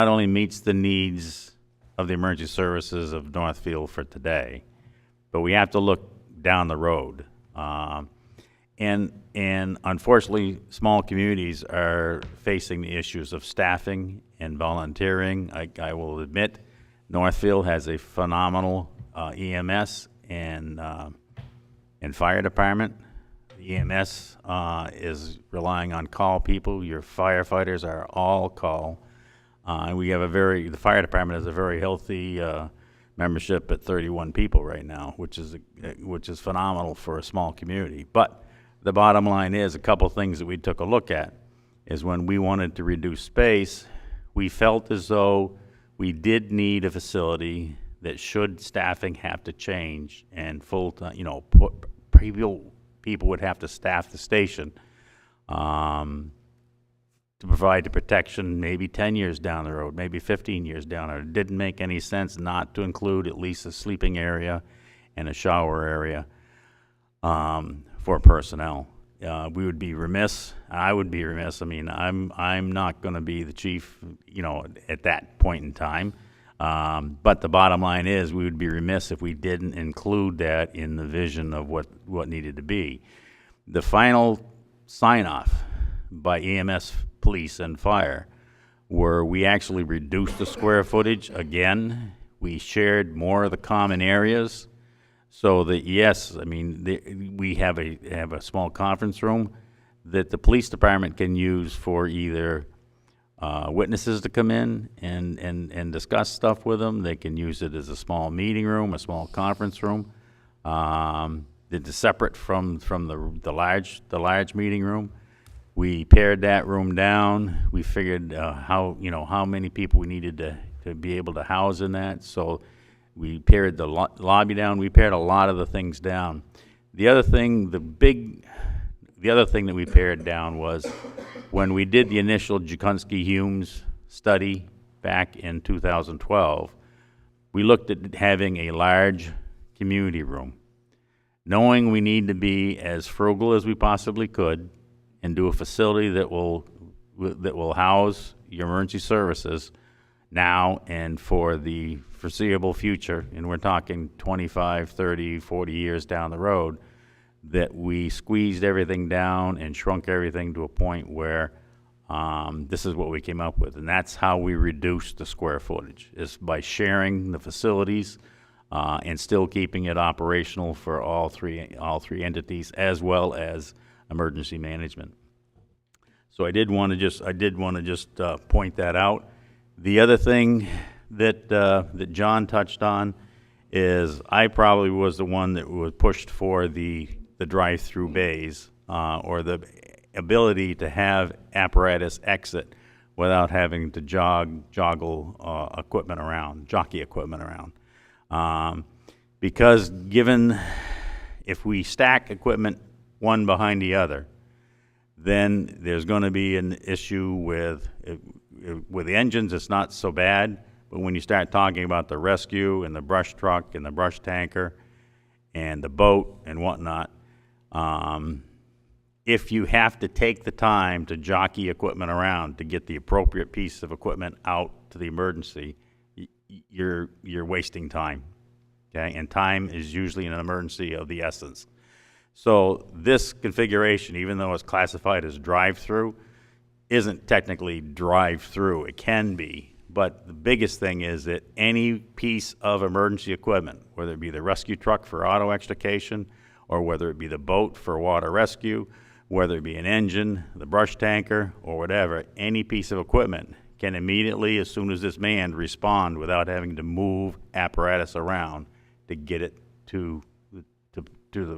not only meets the needs of the emergency services of Northfield for today, but we have to look down the road. And unfortunately, small communities are facing the issues of staffing and volunteering. I will admit, Northfield has a phenomenal EMS and fire department. The EMS is relying on call people. Your firefighters are all call. And we have the fire department has a very healthy membership at 31 people right now, which is phenomenal for a small community. But the bottom line is, a couple things that we took a look at is when we wanted to reduce space, we felt as though we did need a facility that, should staffing have to change and full-time, people would have to staff the station to provide the protection maybe 10 years down the road, maybe 15 years down the road. It didn't make any sense not to include at least a sleeping area and a shower area for personnel. We would be remiss. I would be remiss. I mean, I'm not going to be the chief, at that point in time. But the bottom line is, we would be remiss if we didn't include that in the vision of what needed to be. The final sign-off by EMS, police, and fire were we actually reduced the square footage again. We shared more of the common areas. So that, yes, I mean, we have a small conference room that the police department can use for either witnesses to come in and discuss stuff with them. They can use it as a small meeting room, a small conference room. It's separate from the large meeting room. We pared that room down. We figured how many people we needed to be able to house in that. So we pared the lobby down. We pared a lot of the things down. The other thing that we pared down was when we did the initial Jukunski-Humes study back in 2012, we looked at having a large community room, knowing we need to be as frugal as we possibly could and do a facility that will house your emergency services now and for the foreseeable future, and we're talking 25, 30, 40 years down the road, that we squeezed everything down and shrunk everything to a point where this is what we came up with. And that's how we reduced the square footage, is by sharing the facilities and still keeping it operational for all three entities, as well as emergency management. So I did want to just point that out. The other thing that John touched on is I probably was the one that was pushed for the drive-through bays or the ability to have apparatus exit without having to jockey equipment around. Because given if we stack equipment one behind the other, then there's going to be an issue with the engines. It's not so bad, but when you start talking about the rescue and the brush truck and the brush tanker and the boat and whatnot, if you have to take the time to jockey equipment around to get the appropriate piece of equipment out to the emergency, you're wasting time, okay? And time is usually in an emergency of the essence. So this configuration, even though it's classified as drive-through, isn't technically drive-through. It can be, but the biggest thing is that any piece of emergency equipment, whether it be the rescue truck for auto extrication, or whether it be the boat for water rescue, whether it be an engine, the brush tanker, or whatever, any piece of equipment can immediately, as soon as it's manned, respond without having to move apparatus around to get it to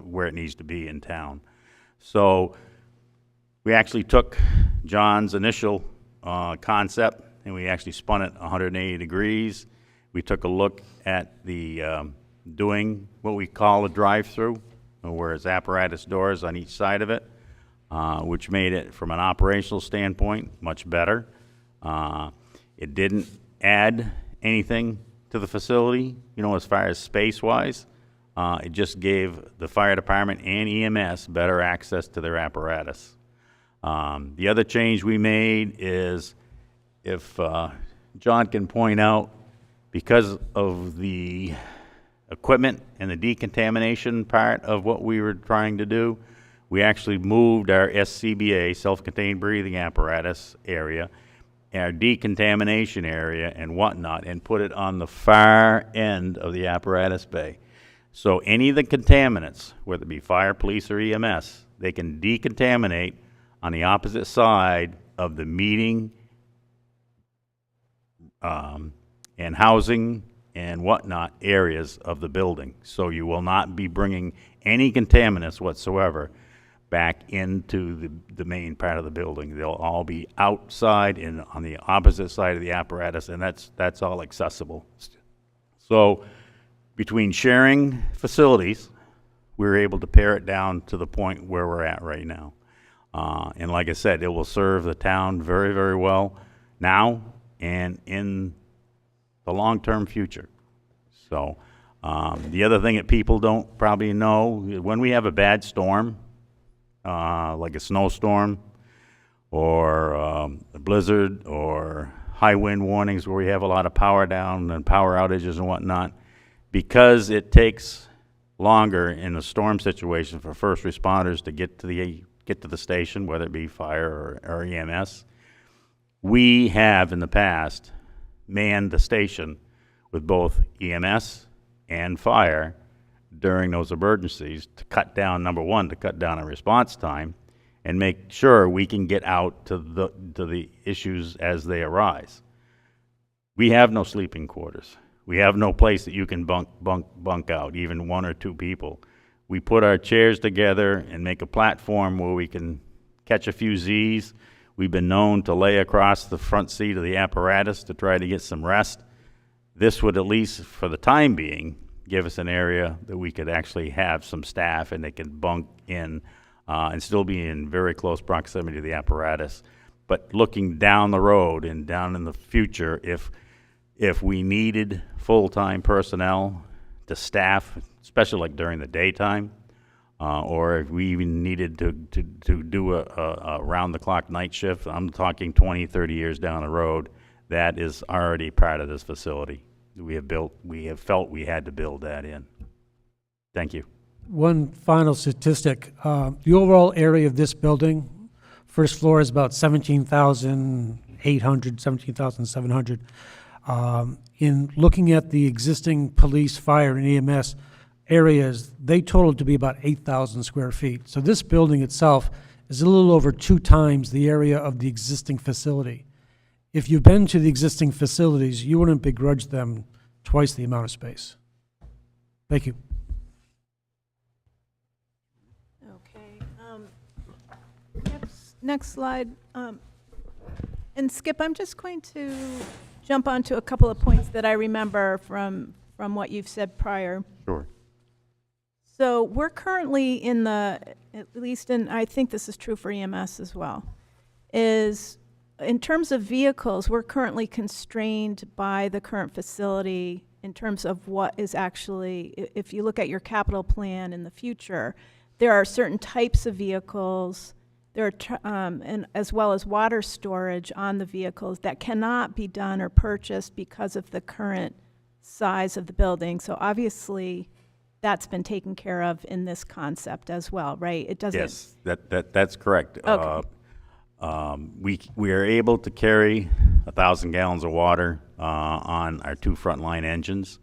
where it needs to be in town. So we actually took John's initial concept and we actually spun it 180 degrees. We took a look at the doing what we call a drive-through, where it's apparatus doors on each side of it, which made it, from an operational standpoint, much better. It didn't add anything to the facility, as far as space-wise. It just gave the fire department and EMS better access to their apparatus. The other change we made is if John can point out, because of the equipment and the decontamination part of what we were trying to do, we actually moved our SCBA, self-contained breathing apparatus area, our decontamination area and whatnot, and put it on the far end of the apparatus bay. So any of the contaminants, whether it be fire, police, or EMS, they can decontaminate on the opposite side of the meeting and housing and whatnot areas of the building. So you will not be bringing any contaminants whatsoever back into the main part of the building. They'll all be outside and on the opposite side of the apparatus, and that's all accessible. So between sharing facilities, we were able to pare it down to the point where we're at right now. And like I said, it will serve the town very, very well now and in the long-term future. So the other thing that people don't probably know, when we have a bad storm, like a snowstorm or a blizzard or high wind warnings where we have a lot of power down and power outages and whatnot, because it takes longer in a storm situation for first responders to get to the station, whether it be fire or EMS, we have in the past manned the station with both EMS and fire during those emergencies to cut down, number one, to cut down our response time and make sure we can get out to the issues as they arise. We have no sleeping quarters. We have no place that you can bunk out, even one or two people. We put our chairs together and make a platform where we can catch a few Z's. We've been known to lay across the front seat of the apparatus to try to get some rest. This would, at least for the time being, give us an area that we could actually have some staff and they could bunk in and still be in very close proximity to the apparatus. But looking down the road and down in the future, if we needed full-time personnel to staff, especially like during the daytime, or if we even needed to do a round-the-clock night shift, I'm talking 20, 30 years down the road, that is already part of this facility. We have felt we had to build that in. Thank you. One final statistic, the overall area of this building, first floor is about 17,800, 17,700. In looking at the existing police, fire, and EMS areas, they total to be about 8,000 square feet. So this building itself is a little over 2 times the area of the existing facility. If you've been to the existing facilities, you wouldn't begrudge them twice the amount of space. Thank you. Okay. Next slide. And Skip, I'm just going to jump onto a couple of points that I remember from what you've said prior. Sure. So we're currently at least I think this is true for EMS as well, is in terms of vehicles, we're currently constrained by the current facility in terms of what is actually, if you look at your capital plan in the future, there are certain types of vehicles, there are, and as well as water storage on the vehicles that cannot be done or purchased because of the current size of the building. So obviously, that's been taken care of in this concept as well, right? It doesn't. Yes, that's correct. Okay. We are able to carry 1,000 gallons of water on our 2 frontline engines.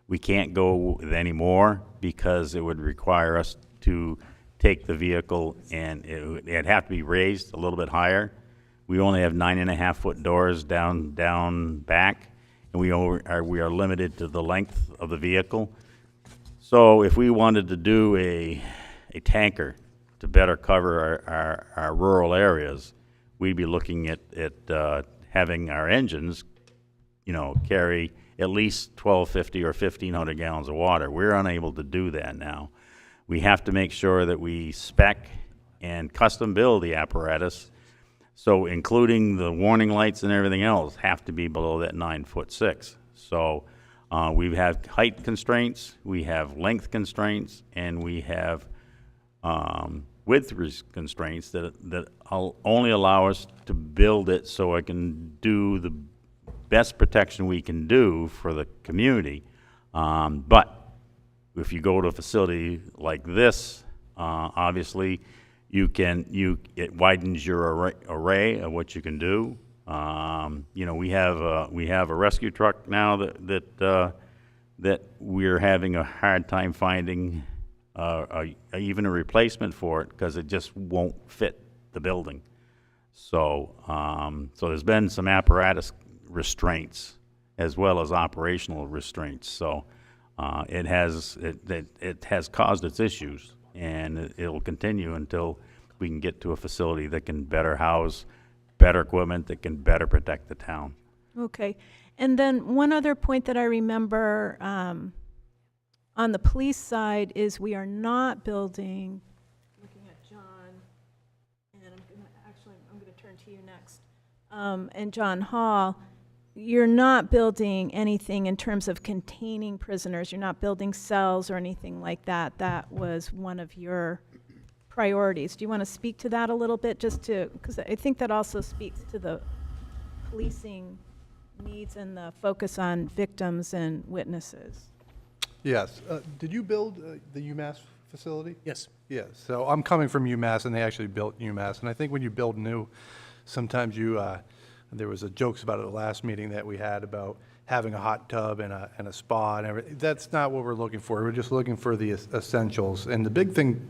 We can't go with any more because it would require us to take the vehicle and it'd have to be raised a little bit higher. We only have 9.5-foot doors down back, and we are limited to the length of the vehicle. So if we wanted to do a tanker to better cover our rural areas, we'd be looking at having our engines, carry at least 1,250 or 1,500 gallons of water. We're unable to do that now. We have to make sure that we spec and custom build the apparatus, so including the warning lights and everything else have to be below that 9'6". So we have height constraints, we have length constraints, and we have width constraints that only allow us to build it so I can do the best protection we can do for the community. But if you go to a facility like this, obviously, it widens your array of what you can do. You know, we have a rescue truck now that we're having a hard time finding even a replacement for it because it just won't fit the building. So, so there's been some apparatus restraints as well as operational restraints. So, it has caused its issues, and it'll continue until we can get to a facility that can better house better equipment that can better protect the town. Okay. And then one other point that I remember on the police side is we are not building, looking at John, and I'm going to turn to you next, and John Hall, you're not building anything in terms of containing prisoners. You're not building cells or anything like that. That was one of your priorities. Do you want to speak to that a little bit, just to, because I think that also speaks to the policing needs and the focus on victims and witnesses. Yes. Did you build the UMass facility? Yes. Yes. So I'm coming from UMass, and they actually built UMass. And I think when you build new, sometimes there was a jokes about it at the last meeting that we had about having a hot tub and a spa and everything. That's not what we're looking for. We're just looking for the essentials. And the big thing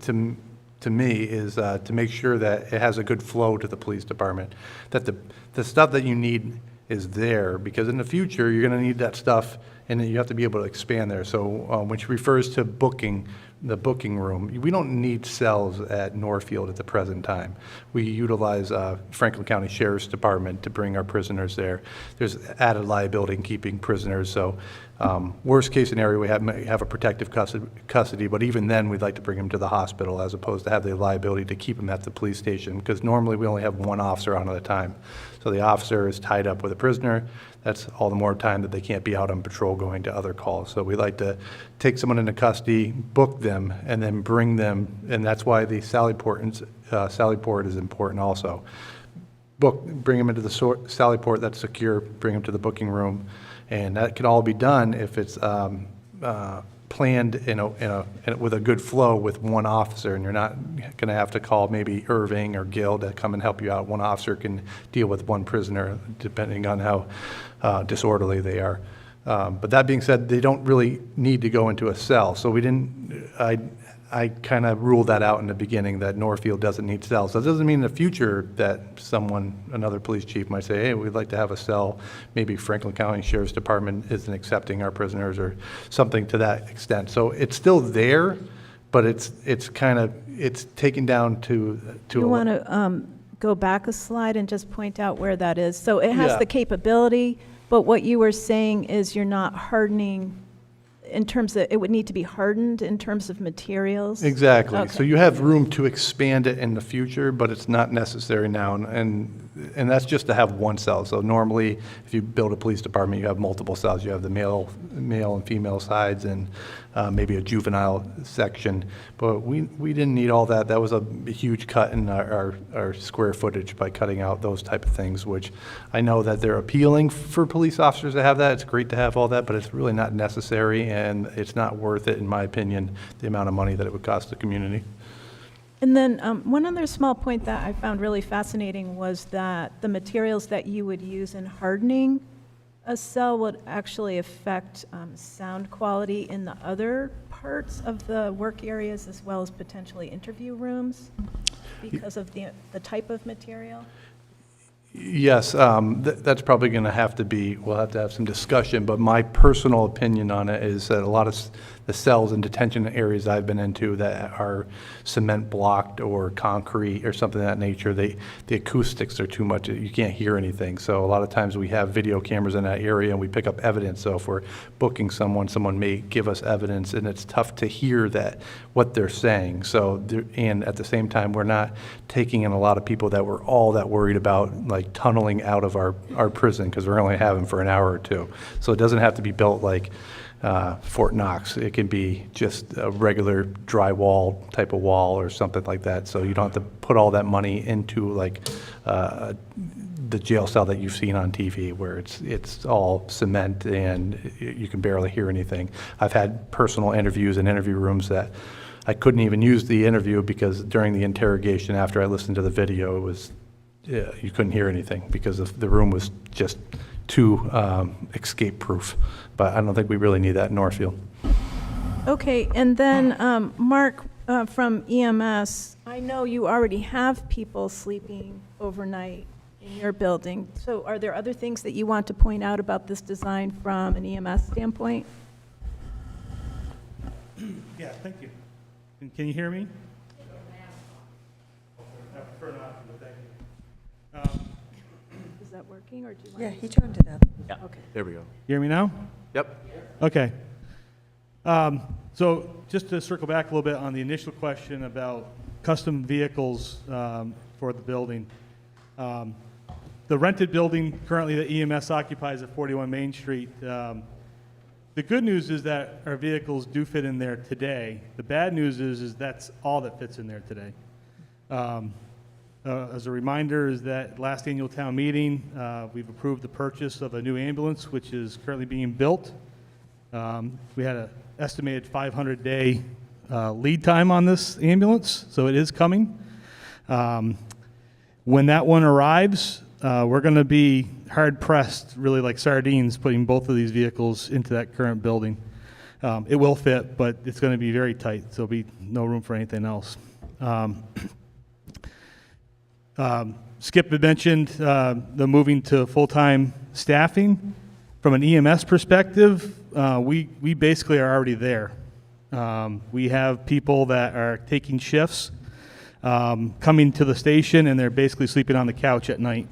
to me is to make sure that it has a good flow to the police department, that the stuff that you need is there, because in the future, you're going to need that stuff, and you have to be able to expand there. So which refers to booking, the booking room. We don't need cells at Northfield at the present time. We utilize Franklin County Sheriff's Department to bring our prisoners there. There's added liability in keeping prisoners, so worst case scenario, we have a protective custody, but even then, we'd like to bring them to the hospital as opposed to have the liability to keep them at the police station, because normally we only have one officer on at a time. So the officer is tied up with a prisoner. That's all the more time that they can't be out on patrol going to other calls. So we like to take someone into custody, book them, and then bring them, and that's why the Sally Port is important also. Bring them into the Sally Port that's secure, bring them to the booking room, and that can all be done if it's planned with a good flow with one officer, and you're not going to have to call maybe Irving or Gil to come and help you out. One officer can deal with one prisoner depending on how disorderly they are. But that being said, they don't really need to go into a cell. So I kind of ruled that out in the beginning, that Northfield doesn't need cells. So it doesn't mean in the future that another police chief might say, hey, we'd like to have a cell. Maybe Franklin County Sheriff's Department isn't accepting our prisoners or something to that extent. So it's still there, but it's taken down to. You want to go back a slide and just point out where that is? So it has Yeah. the capability, but what you were saying is you're not hardening in terms of, it would need to be hardened in terms of materials? Exactly. Okay. So you have room to expand it in the future, but it's not necessary now. And that's just to have one cell. So normally, if you build a police department, you have multiple cells. You have the male and female sides, and maybe a juvenile section. But we didn't need all that. That was a huge cut in our square footage by cutting out those type of things, which I know that they're appealing for police officers to have that. It's great to have all that, but it's really not necessary, and it's not worth it, in my opinion, the amount of money that it would cost the community. And then one other small point that I found really fascinating was that the materials that you would use in hardening a cell would actually affect sound quality in the other parts of the work areas, as well as potentially interview rooms, because of the type of material. Yes, that's probably going to have to be, we'll have to have some discussion, but my personal opinion on it is that a lot of the cells and detention areas I've been into that are cement blocked or concrete or something of that nature, the acoustics are too much. You can't hear anything. So a lot of times we have video cameras in that area and we pick up evidence. So if we're booking someone may give us evidence, and it's tough to hear what they're saying. So, and at the same time, we're not taking in a lot of people that we're all that worried about, like tunneling out of our prison, because we're only having for an hour or two. So it doesn't have to be built like Fort Knox. It can be just a regular drywall type of wall or something like that. So you don't have to put all that money into like the jail cell that you've seen on TV, where it's all cement and you can barely hear anything. I've had personal interviews in interview rooms that I couldn't even use the interview because during the interrogation, after I listened to the video, it was, you couldn't hear anything because the room was just too escape-proof. But I don't think we really need that in Northfield. Okay, and then, Mark, from EMS, I know you already have people sleeping overnight in your building. So are there other things that you want to point out about this design from an EMS standpoint? Yeah, thank you. Can you hear me? I prefer not, but thank you. Is that working, or do you want? Yeah, he turned it up. Yeah, Okay. there we go. Hear me now? Yep. Okay. So just to circle back a little bit on the initial question about custom vehicles for the building. The rented building currently that EMS occupies at 41 Main Street, the good news is that our vehicles do fit in there today. The bad news is that's all that fits in there today. As a reminder, is that last annual town meeting, we've approved the purchase of a new ambulance, which is currently being built. We had an estimated 500-day lead time on this ambulance, so it is coming. When that one arrives, we're going to be hard-pressed, really like sardines, putting both of these vehicles into that current building. It will fit, but it's going to be very tight, so there'll be no room for anything else. Skip had mentioned the moving to full-time staffing. From an EMS perspective, we basically are already there. We have people that are taking shifts, coming to the station, and they're basically sleeping on the couch at night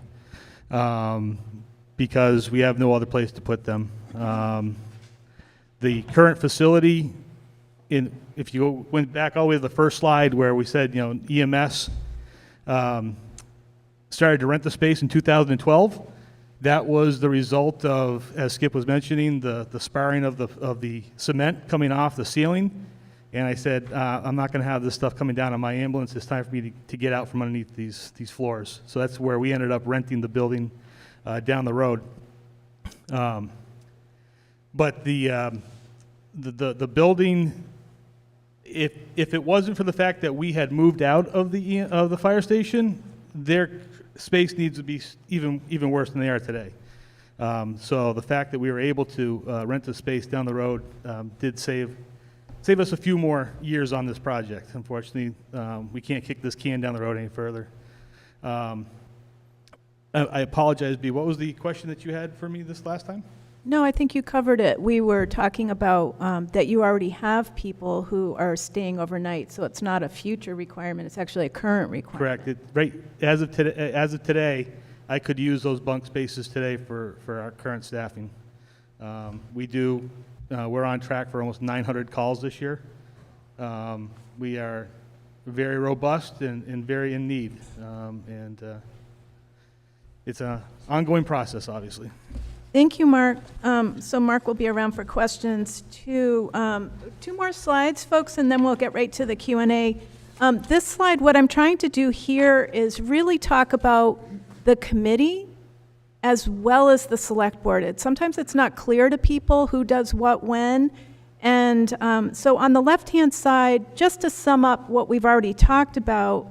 because we have no other place to put them. The current facility, if you went back all the way to the first slide where we said, EMS started to rent the space in 2012. That was the result of, as Skip was mentioning, the sparring of the cement coming off the ceiling. And I said, I'm not going to have this stuff coming down on my ambulance. It's time for me to get out from underneath these floors. So that's where we ended up renting the building down the road. But the building, if it wasn't for the fact that we had moved out of the fire station, their space needs to be even worse than they are today. So the fact that we were able to rent the space down the road did save us a few more years on this project. Unfortunately, we can't kick this can down the road any further. I apologize, B. What was the question that you had for me this last time? No, I think you covered it. We were talking about that you already have people who are staying overnight, so it's not a future requirement, it's actually a current requirement. Correct. Right. As of today, I could use those bunk spaces today for our current staffing. We're on track for almost 900 calls this year. We are very robust and very in need, it's an ongoing process, obviously. Thank you, Mark. So Mark will be around for questions too. 2 more slides, folks, and then we'll get right to the Q&A. This slide, what I'm trying to do here is really talk about the committee as well as the select board. Sometimes it's not clear to people who does what when. And so on the left-hand side, just to sum up what we've already talked about,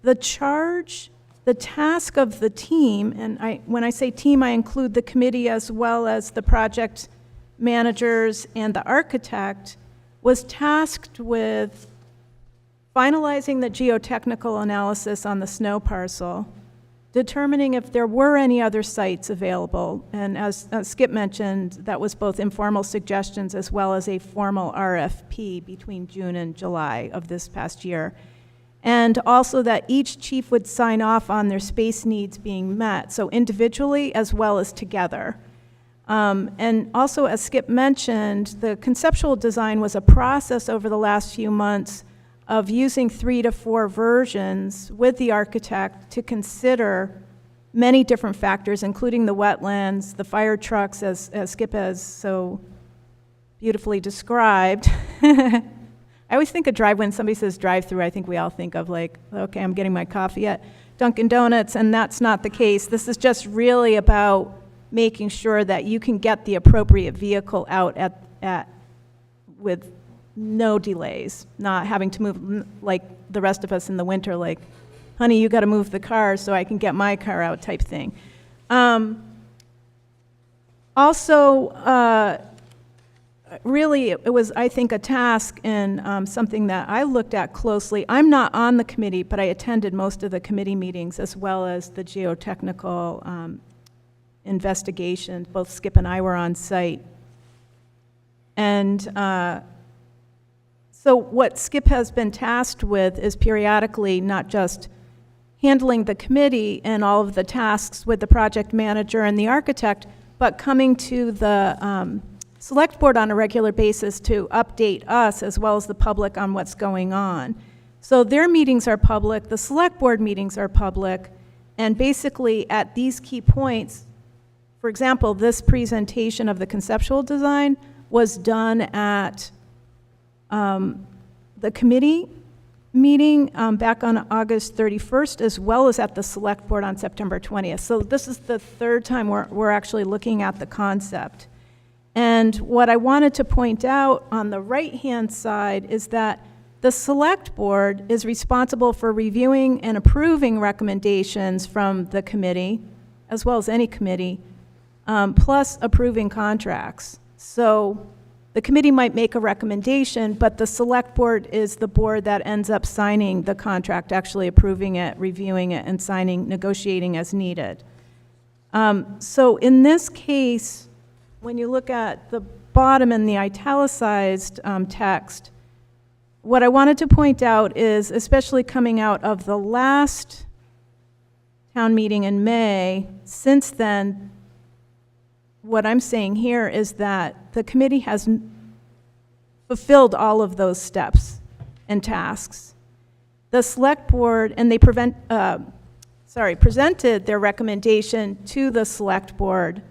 the task of the team, and when I say team, I include the committee as well as the project managers and the architect, was tasked with finalizing the geotechnical analysis on the snow parcel, determining if there were any other sites available, and as Skip mentioned, that was both informal suggestions as well as a formal RFP between June and July of this past year. And also that each chief would sign off on their space needs being met, so individually as well as together. And also, as Skip mentioned, the conceptual design was a process over the last few months of using 3 to 4 versions with the architect to consider many different factors, including the wetlands, the fire trucks, as Skip has so beautifully described. I always think of drive, when somebody says drive-through, I think we all think of like, okay, I'm getting my coffee yet. Dunkin' Donuts, and that's not the case. This is just really about making sure that you can get the appropriate vehicle out with no delays, not having to move like the rest of us in the winter, like, honey, you got to move the car so I can get my car out type thing. Also, really, it was, I think, a task and something that I looked at closely. I'm not on the committee, but I attended most of the committee meetings as well as the geotechnical investigations. Both Skip and I were on site. And so what Skip has been tasked with is periodically not just handling the committee and all of the tasks with the project manager and the architect, but coming to the select board on a regular basis to update us as well as the public on what's going on. So their meetings are public, the select board meetings are public, and basically at these key points, for example, this presentation of the conceptual design was done at the committee meeting back on August 31st, as well as at the select board on September 20th. So this is the third time we're actually looking at the concept. And what I wanted to point out on the right-hand side is that the select board is responsible for reviewing and approving recommendations from the committee, as well as any committee, plus approving contracts. So the committee might make a recommendation, but the select board is the board that ends up signing the contract, actually approving it, reviewing it, and signing, negotiating as needed. So in this case, when you look at the bottom in the italicized text, what I wanted to point out is, especially coming out of the last town meeting in May, since then, what I'm saying here is that the committee has fulfilled all of those steps and tasks. The select board, and they presented their recommendation to the select board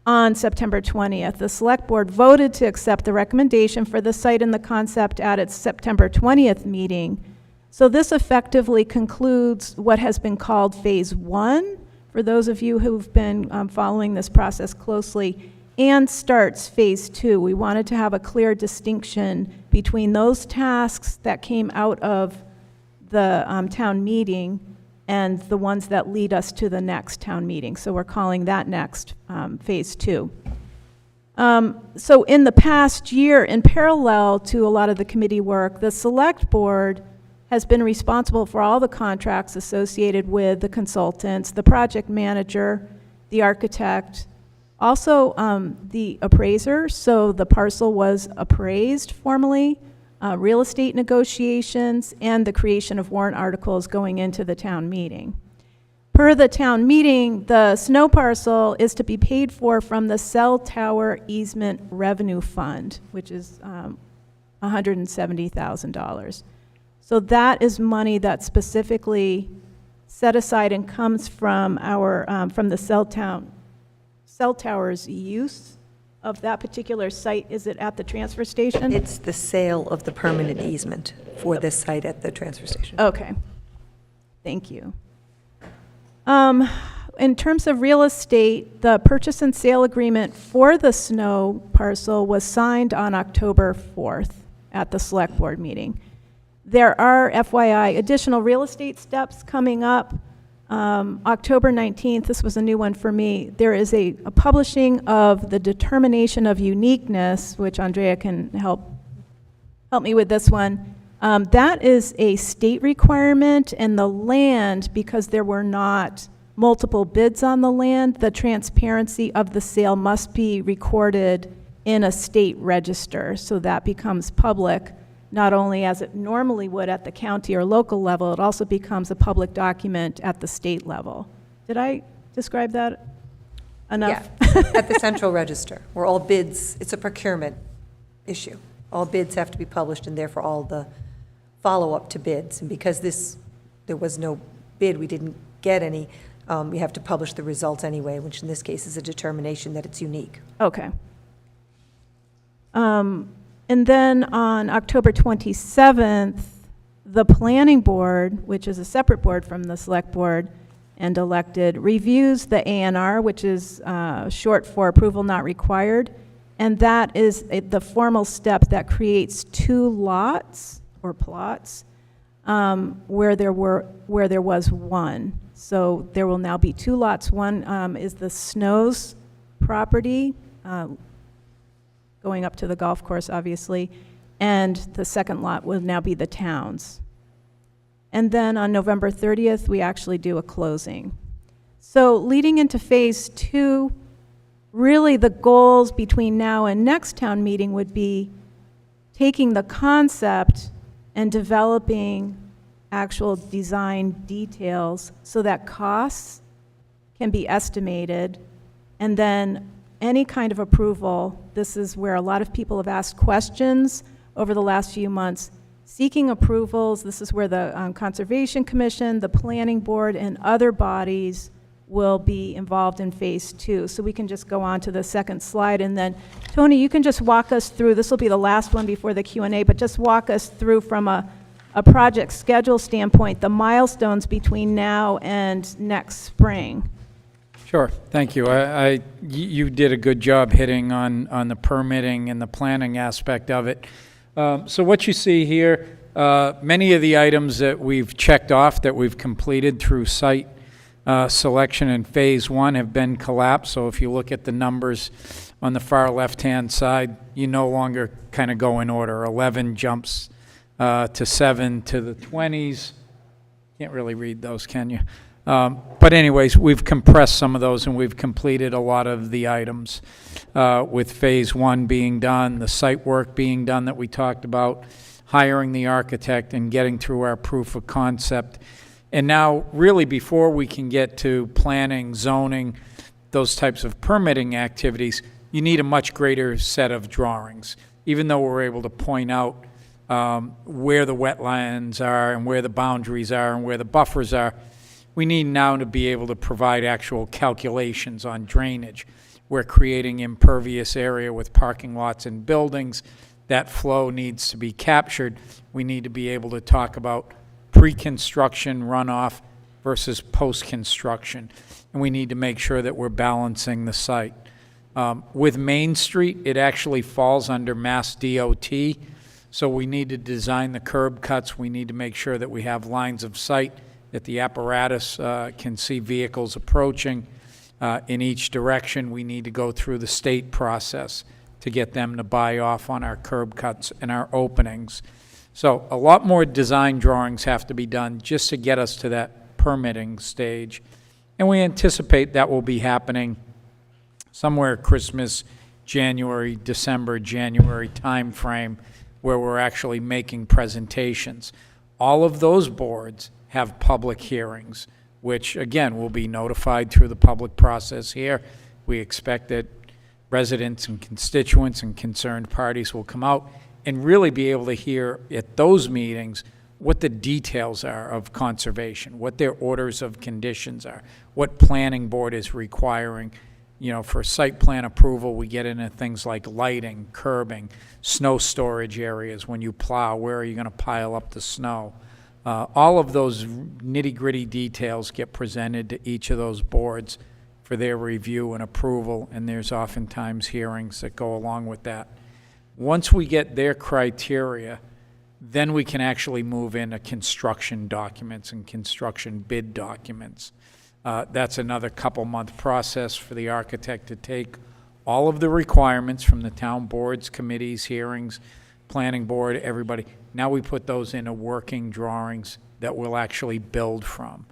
on September 20th. The select board voted to accept the recommendation for the site and the concept at its September 20th meeting. So this effectively concludes what has been called phase 1, for those of you who've been following this process closely, and starts phase 2. We wanted to have a clear distinction between those tasks that came out of the town meeting and the ones that lead us to the next town meeting. So we're calling that next phase 2. So in the past year, in parallel to a lot of the committee work, the select board has been responsible for all the contracts associated with the consultants, the project manager, the architect, also the appraiser. So the parcel was appraised formally, real estate negotiations, and the creation of warrant articles going into the town meeting. Per the town meeting, the snow parcel is to be paid for from the cell tower easement revenue fund, which is $170,000. So that is money that's specifically set aside and comes from our from the cell tower's use of that particular site. Is it at the transfer station? It's the sale of the permanent easement for this site at the transfer station. Okay. Thank you. In terms of real estate, the purchase and sale agreement for the snow parcel was signed on October 4th at the select board meeting. There are, FYI, additional real estate steps coming up. October 19th, this was a new one for me, there is a publishing of the determination of uniqueness, which Andrea can help me with this one. That is a state requirement, and the land, because there were not multiple bids on the land, the transparency of the sale must be recorded in a state register, so that becomes public. Not only as it normally would at the county or local level, it also becomes a public document at the state level. Did I describe that enough? Yeah, at the central register, where all bids, it's a procurement issue. All bids have to be published, and therefore all the follow-up to bids. And because there was no bid, we didn't get any, we have to publish the results anyway, which in this case is a determination that it's unique. Okay. And then on October 27th, The planning board, which is a separate board from the select board and elected, reviews the ANR, which is short for approval not required. And that is the formal step that creates 2 lots or plots where there was 1. So there will now be 2 lots. One is the Snows property, going up to the golf course, obviously, and the second lot will now be the town's. And then on November 30th, we actually do a closing. So leading into phase 2, really the goals between now and next town meeting would be taking the concept and developing actual design details so that costs can be estimated, and then any kind of approval. This is where a lot of people have asked questions over the last few months, seeking approvals. This is where the Conservation Commission, the Planning Board, and other bodies will be involved in phase 2. So we can just go on to the second slide, and then Tony, you can just walk us through, this will be the last one before the Q&A, but just walk us through from a project schedule standpoint, the milestones between now and next spring. Sure, thank you. You did a good job hitting on the permitting and the planning aspect of it. So what you see here, many of the items that we've checked off that we've completed through site selection in phase 1 have been collapsed. So if you look at the numbers on the far left-hand side, you no longer kind of go in order. 11 jumps to 7 to the 20s. Can't really read those, can you? But anyways, we've compressed some of those and we've completed a lot of the items with phase 1 being done, the site work being done that we talked about, hiring the architect and getting through our proof of concept. And now, really, before we can get to planning, zoning, those types of permitting activities, you need a much greater set of drawings. Even though we're able to point out where the wetlands are and where the boundaries are and where the buffers are, we need now to be able to provide actual calculations on drainage. We're creating impervious area with parking lots and buildings. That flow needs to be captured. We need to be able to talk about pre-construction runoff versus post-construction. And we need to make sure that we're balancing the site. With Main Street, it actually falls under Mass DOT. So we need to design the curb cuts. We need to make sure that we have lines of sight, that the apparatus can see vehicles approaching in each direction. We need to go through the state process to get them to buy off on our curb cuts and our openings. So a lot more design drawings have to be done just to get us to that permitting stage. And we anticipate that will be happening somewhere Christmas, January, December, January timeframe, where we're actually making presentations. All of those boards have public hearings, which again will be notified through the public process here. We expect that residents and constituents and concerned parties will come out and really be able to hear at those meetings what the details are of conservation, what their orders of conditions are, what planning board is requiring. You know, for site plan approval, we get into things like lighting, curbing, snow storage areas. When you plow, where are you going to pile up the snow? All of those nitty-gritty details get presented to each of those boards for their review and approval, and there's oftentimes hearings that go along with that. Once we get their criteria, then we can actually move into construction documents and construction bid documents. That's another couple-month process for the architect to take all of the requirements from the town boards, committees, hearings, planning board, everybody. Now we put those into working drawings that we'll actually build from.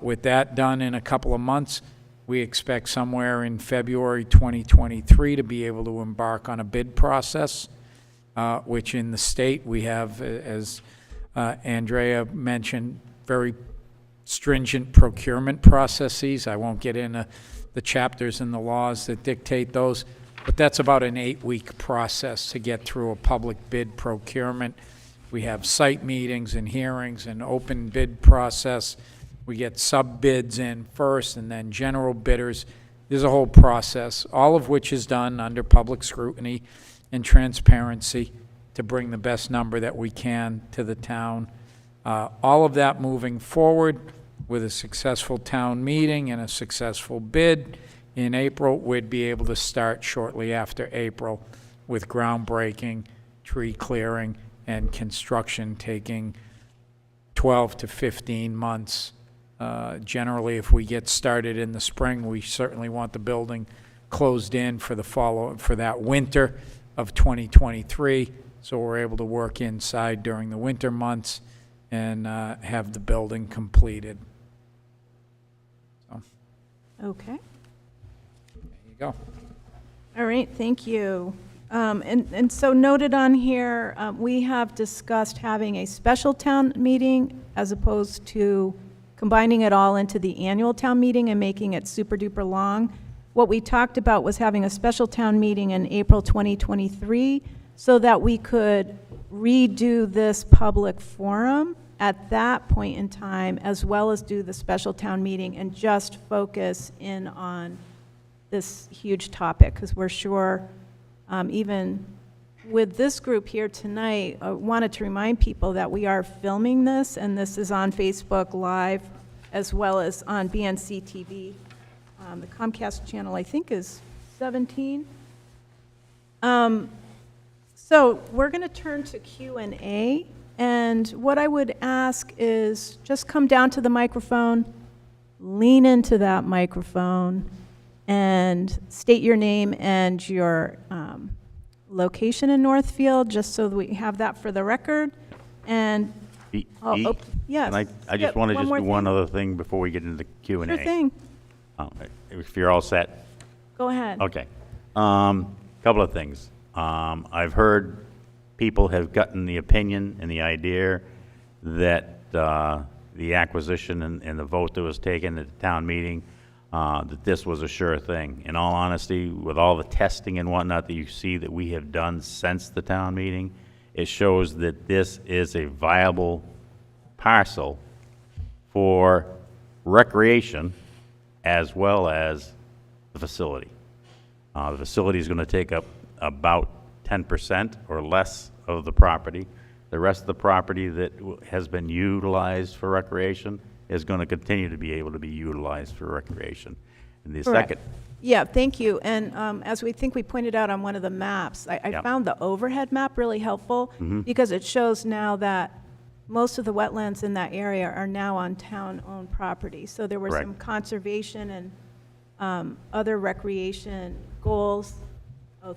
With that done in a couple of months, we expect somewhere in February 2023 to be able to embark on a bid process, which in the state we have, as Andrea mentioned, very stringent procurement processes. I won't get into the chapters and the laws that dictate those, but that's about an 8-week process to get through a public bid procurement. We have site meetings and hearings and open bid process. We get sub-bids in first and then general bidders. There's a whole process, all of which is done under public scrutiny and transparency to bring the best number that we can to the town All of that moving forward with a successful town meeting and a successful bid in April, we'd be able to start shortly after April with groundbreaking, tree clearing, and construction taking 12 to 15 months. Generally, if we get started in the spring, we certainly want the building closed in for that winter of 2023, so we're able to work inside during the winter months and have the building completed. So, Okay. there you go. All right, thank you. And so noted on here, we have discussed having a special town meeting as opposed to combining it all into the annual town meeting and making it super duper long. What we talked about was having a special town meeting in April 2023 so that we could redo this public forum at that point in time, as well as do the special town meeting and just focus in on this huge topic, because we're sure, even with this group here tonight, I wanted to remind people that we are filming this, and this is on Facebook Live, as well as on BNC TV. The Comcast channel, I think, is 17. So we're going to turn to Q&A, and what I would ask is just come down to the microphone, lean into that microphone, and state your name and your location in Northfield, just so that we have that for the record. And, yes. And I just want to just do one other thing before we get into the Q&A. Sure thing. If you're all set. Go ahead. Okay. Couple of things. I've heard people have gotten the opinion and the idea that the acquisition and the vote that was taken at the town meeting, that this was a sure thing. In all honesty, with all the testing and whatnot that you see that we have done since the town meeting, it shows that this is a viable parcel for recreation as well as the facility. The facility is going to take up about 10% or less of the property. The rest of the property that has been utilized for recreation is going to continue to be able to be utilized for recreation. And the Correct. second, Yeah, thank you. And as we pointed out on one of the maps, I Yeah. found the overhead map really helpful because it shows now that most of the wetlands in that area are now on town-owned property. So there were Correct. some conservation and other recreation goals,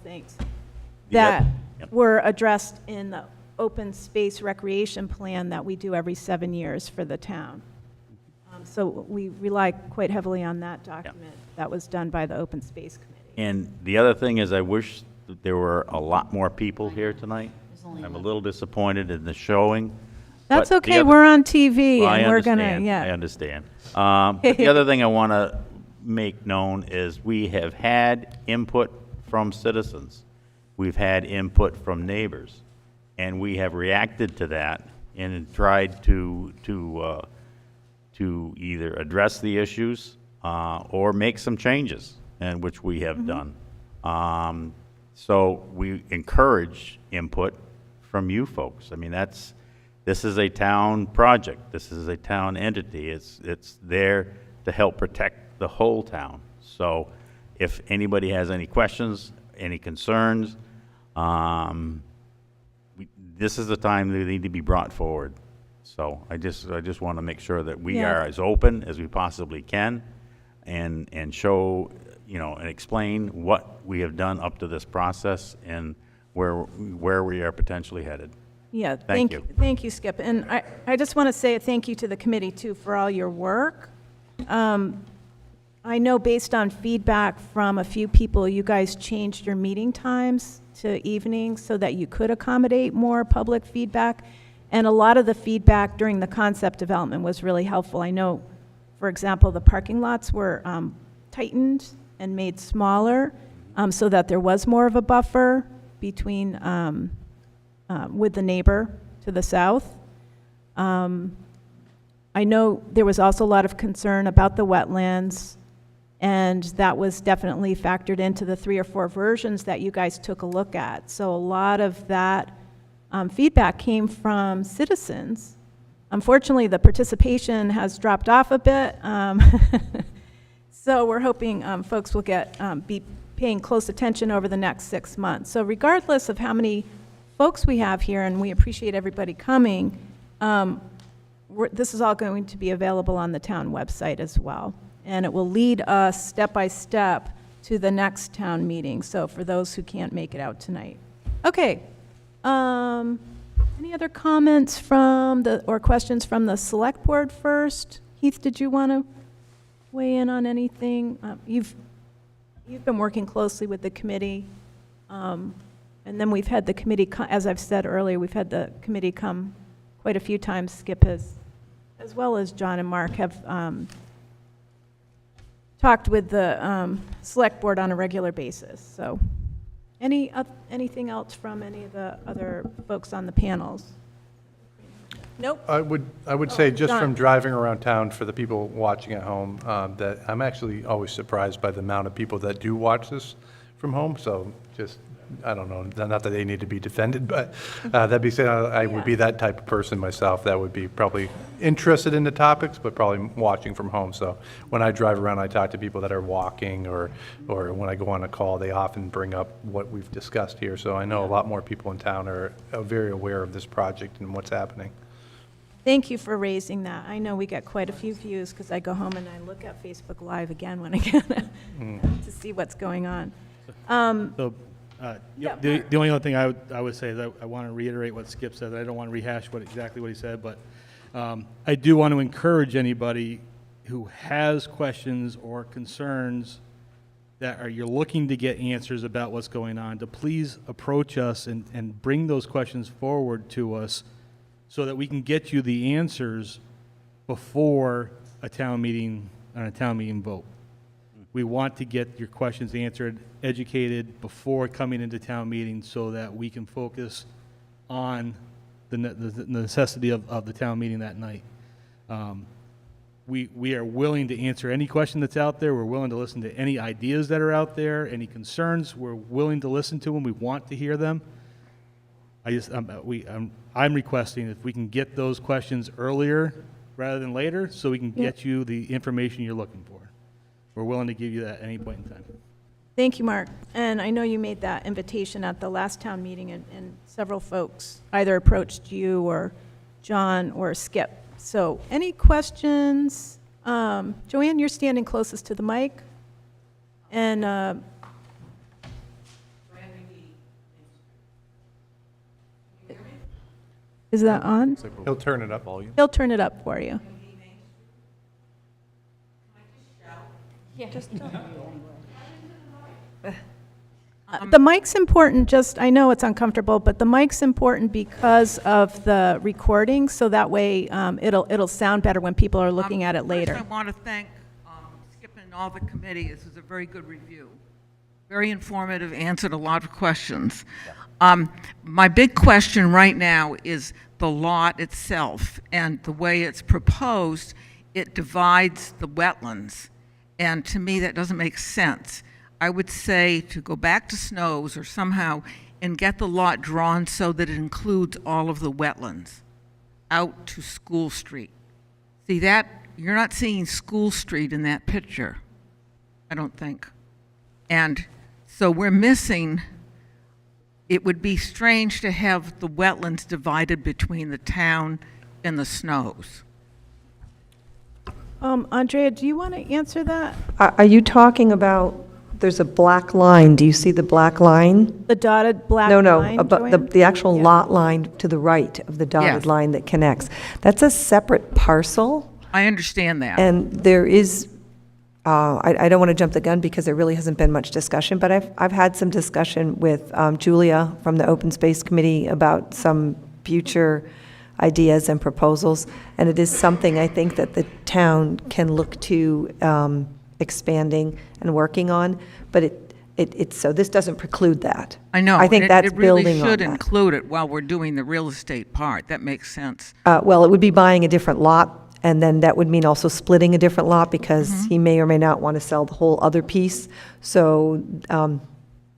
thanks, that Yep. were addressed in the open space recreation plan that we do every 7 years for the town. So we rely quite heavily on that document that was done by the Open Space Committee. and the other thing is I wish that there were a lot more people here tonight. I'm a little disappointed in the showing. That's but the okay, other- we're on TV, Well, and we're gonna, I yeah. understand. But the other thing I want to make known is we have had input from citizens. We've had input from neighbors, and we have reacted to that and tried to either address the issues or make some changes, and which we have done. So we encourage input from you folks. I mean, this is a town project. This is a town entity. It's there to help protect the whole town. So if anybody has any questions, any concerns, this is the time they need to be brought forward. So I just want to make sure that we Yeah. are as open as we possibly can and show, and explain what we have done up to this process and where we are potentially headed. Yeah, Thank you. Thank you, Skip. And I just want to say a thank you to the committee, too, for all your work. I know based on feedback from a few people, you guys changed your meeting times to evenings so that you could accommodate more public feedback. And a lot of the feedback during the concept development was really helpful. I know, for example, the parking lots were tightened and made smaller so that there was more of a buffer between, with the neighbor to the south. I know there was also a lot of concern about the wetlands, and that was definitely factored into the 3 or 4 versions that you guys took a look at. So a lot of that feedback came from citizens Unfortunately, the participation has dropped off a bit. So we're hoping folks will be paying close attention over the next 6 months. So regardless of how many folks we have here, and we appreciate everybody coming, this is all going to be available on the town website as well. And it will lead us step by step to the next town meeting, so for those who can't make it out tonight. Okay. Any other comments or questions from the select board first? Heath, did you want to weigh in on anything? You've been working closely with the committee, and then we've had the committee, as I've said earlier, we've had the committee come quite a few times. Skip has, as well as John and Mark, have talked with the select board on a regular basis. So anything else from any of the other folks on the panels? Nope. I would say, just John. from driving around town, for the people watching at home, that I'm actually always surprised by the amount of people that do watch this from home. So just, I don't know, not that they need to be defended, but that being said, I would be that type of person myself that would be probably interested in the topics, but probably watching from home. So when I drive around, I talk to people that are walking, or when I go on a call, they often bring up what we've discussed here. So I know a lot more people in town are very aware of this project and what's happening. Thank you for raising that. I know we get quite a few views because I go home and I look at Facebook Live again when I can to see what's going on. So, Yeah, the only other thing I would say is I want to reiterate what Skip said. I don't want to rehash exactly what he said, but I do want to encourage anybody who has questions or concerns that you're looking to get answers about what's going on, to please approach us and bring those questions forward to us so that we can get you the answers before a town meeting vote. We want to get your questions answered, educated before coming into town meeting so that we can focus on the necessity of the town meeting that night. We are willing to answer any question that's out there. We're willing to listen to any ideas that are out there, any concerns. We're willing to listen to them. We want to hear them. I'm requesting if we can get those questions earlier rather than later so we can get you the information you're looking for. We're willing to give you that at any point in time. Thank you, Mark. And I know you made that invitation at the last town meeting, and several folks either approached you or John or Skip. So any questions? Joanne, you're standing closest to the mic. And is that on? He'll turn it up. He'll turn it up for you. The mic's important, I know it's uncomfortable, but the mic's important because of the recording, so that way it'll sound better when people are looking at it later. First, I want to thank Skip and all the committee. This was a very good review. Very informative, answered a lot of questions. My big question right now is the lot itself, and the way it's proposed, it divides the wetlands. And to me, that doesn't make sense. I would say to go back to Snow's or somehow and get the lot drawn so that it includes all of the wetlands out to School Street. See that? You're not seeing School Street in that picture, I don't think. And so we're missing, it would be strange to have the wetlands divided between the town and the Snows. Andrea, do you want to answer that? Are you talking about, there's a black line, do you see the black line? The dotted black No, line, about Joanne? the actual lot line to the right of the dotted Yes. line that connects. That's a separate parcel, I understand that. and there is, I don't want to jump the gun because there really hasn't been much discussion, but I've had some discussion with Julia from the Open Space Committee about some future ideas and proposals, and it is something I think that the town can look to expanding and working on, but so this doesn't preclude that. I know. I think and that's it really building on should that. include it while we're doing the real estate part. That makes sense. Well, it would be buying a different lot, and then that would mean also splitting a different lot because he may or may not want to sell the whole other piece. So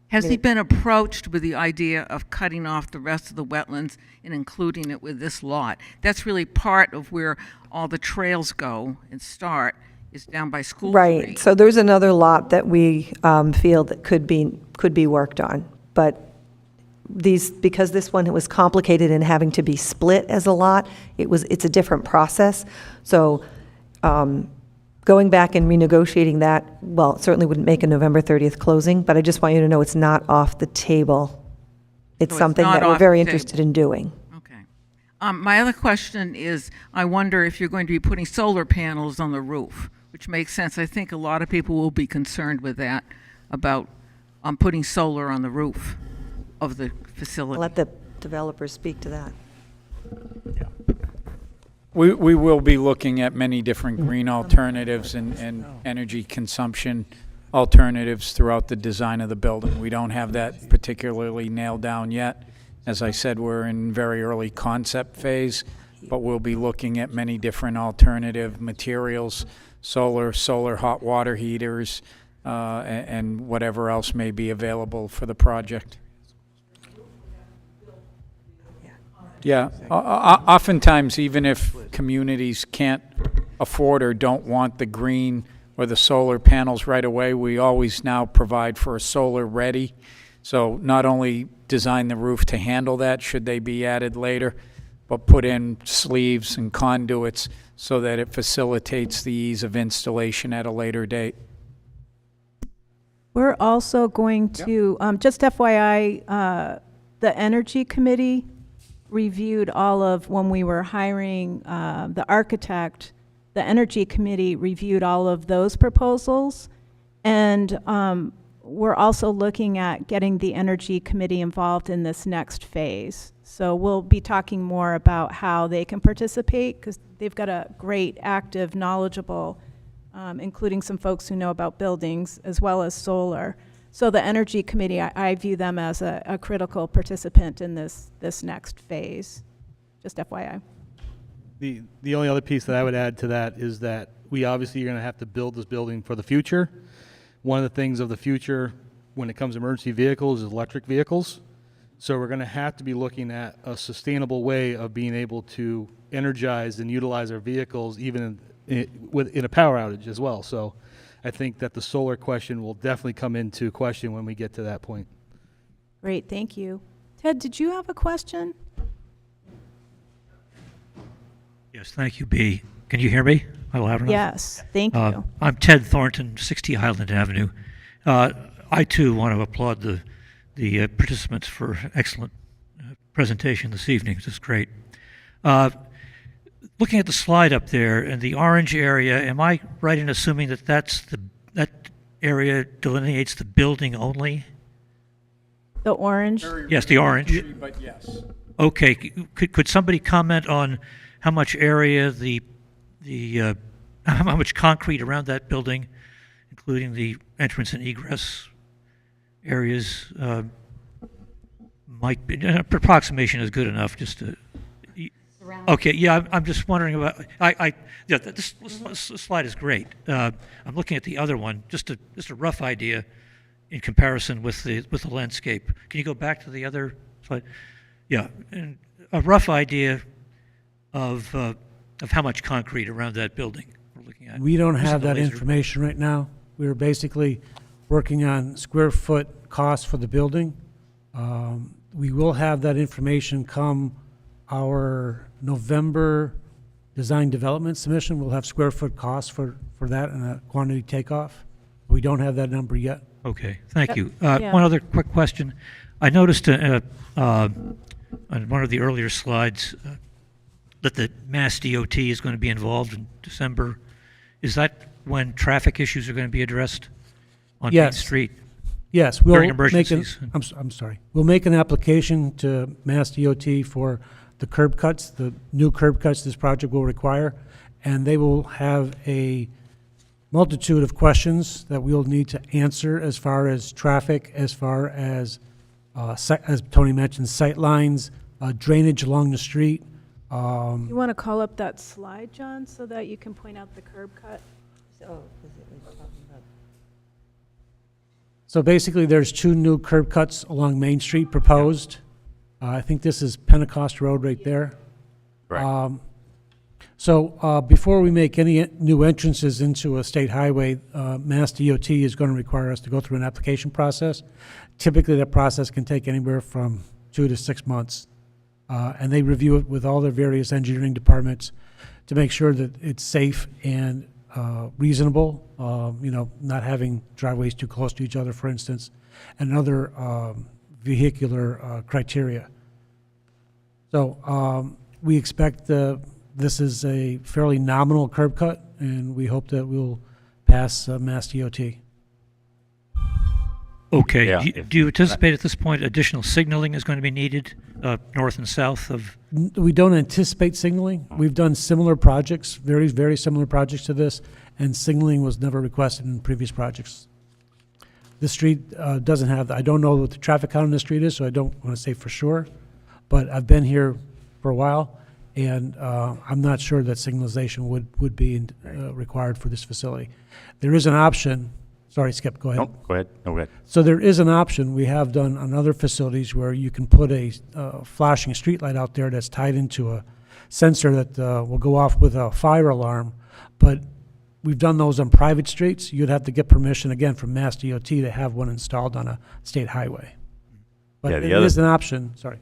Has he been approached with the idea of cutting off the rest of the wetlands and including it with this lot? That's really part of where all the trails go and start, is down by School Right, Street. so there's another lot that we feel that could be worked on, but because this one was complicated and having to be split as a lot, it's a different process. So going back and renegotiating that, well, it certainly wouldn't make a November 30th closing, but I just want you to know it's not off the table. It's So it's something not that we're off very the table. interested in doing. Okay. My other question is, I wonder if you're going to be putting solar panels on the roof, which makes sense. I think a lot of people will be concerned with that, about putting solar on the roof of the facility. Let the developers speak to that. We will be looking at many different green alternatives and energy consumption alternatives throughout the design of the building. We don't have that particularly nailed down yet. As I said, we're in very early concept phase, but we'll be looking at many different alternative materials, solar hot water heaters, and whatever else may be available for the project. Yeah, oftentimes, even if communities can't afford or don't want the green or the solar panels right away, we always now provide for a solar ready. So not only design the roof to handle that, should they be added later, but put in sleeves and conduits so that it facilitates the ease of installation at a later date. We're also going to, just FYI, the Energy Committee reviewed all of, when we were hiring the architect, the Energy Committee reviewed all of those proposals. And we're also looking at getting the Energy Committee involved in this next phase. So we'll be talking more about how they can participate, because they've got a great, active, knowledgeable, including some folks who know about buildings as well as solar. So the Energy Committee, I view them as a critical participant in this next phase, just FYI. The only other piece that I would add to that is that we obviously are going to have to build this building for the future. One of the things of the future when it comes to emergency vehicles is electric vehicles. So we're going to have to be looking at a sustainable way of being able to energize and utilize our vehicles even in a power outage as well. So I think that the solar question will definitely come into question when we get to that point. Great, thank you. Ted, did you have a question? Yes, thank you, B. Can you hear me? Am I loud enough? Yes, thank you. I'm Ted Thornton, 60 Highland Avenue. I, too, want to applaud the participants for excellent presentation this evening. This is great. Looking at the slide up there and the orange area, am I right in assuming that that area delineates the building only? The orange? Yes, the orange. But yes. Okay, could somebody comment on how much area how much concrete around that building, including the entrance and egress areas, might be? An approximation is good enough, just to. Okay, yeah, I'm just wondering about. Yeah, this slide is great. I'm looking at the other one, just a rough idea in comparison with the landscape. Can you go back to the other slide? Yeah, and a rough idea of how much concrete around that building we're looking at. We don't Using have the that laser. information right now. We're basically working on square foot cost for the building. We will have that information come our November design development submission. We'll have square foot costs for that and a quantity takeoff. We don't have that number yet. Okay, thank you. yeah. One other quick question. I noticed on one of the earlier slides that the Mass DOT is going to be involved in December. Is that when traffic issues are going to be addressed on Main Yes. Street? Yes, we'll During make an, emergencies. I'm sorry. We'll make an application to Mass DOT for the curb cuts, the new curb cuts this project will require, and they will have a multitude of questions that we'll need to answer as far as traffic, as far as Tony mentioned, sight lines, drainage along the street. You want to call up that slide, John, so that you can point out the curb cut? So basically, there's 2 new curb cuts along Main Street proposed. I think this is Pentecost Road right there. Correct. So before we make any new entrances into a state highway, Mass DOT is going to require us to go through an application process. Typically, that process can take anywhere from 2 to 6 months. And they review it with all their various engineering departments to make sure that it's safe and reasonable, not having driveways too close to each other, for instance, and other vehicular criteria. So we expect this is a fairly nominal curb cut, and we hope that we'll pass Mass DOT. Okay. Yeah, Do you anticipate at this point additional signaling is going to be needed north and south of? We don't anticipate signaling. We've done similar projects, very, very similar projects to this, and signaling was never requested in previous projects. The street doesn't have, I don't know what the traffic count on the street is, so I don't want to say for sure, but I've been here for a while, and I'm not sure that signalization would be required for this facility. There is an option. Sorry, Skip, go ahead. No, go ahead. No, go ahead. So there is an option we have done on other facilities where you can put a flashing streetlight out there that's tied into a sensor that will go off with a fire alarm. But we've done those on private streets. You'd have to get permission, again, from Mass DOT to have one installed on a state highway. But Yeah, it the other- is an option, sorry.